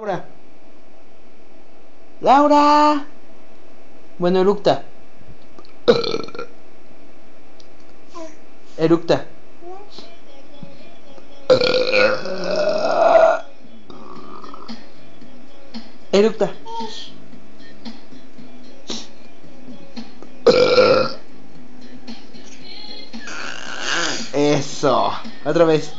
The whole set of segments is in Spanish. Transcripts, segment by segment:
Laura. Laura. Bueno, eructa. Eructa. Eructa. Eso. Otra vez.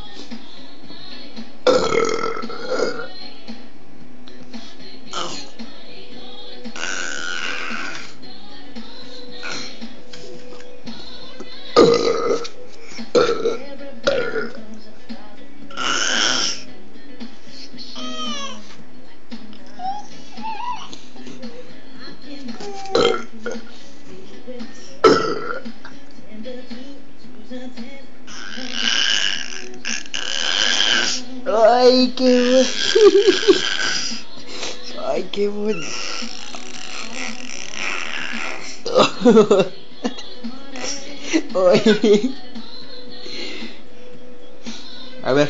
Ay, qué bueno. Ay, qué bueno. Ay. A ver.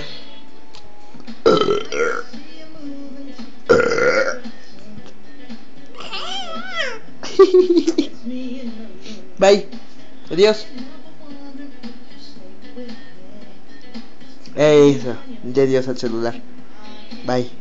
Bye. Adiós. Eso. Ya adiós al celular. Bye.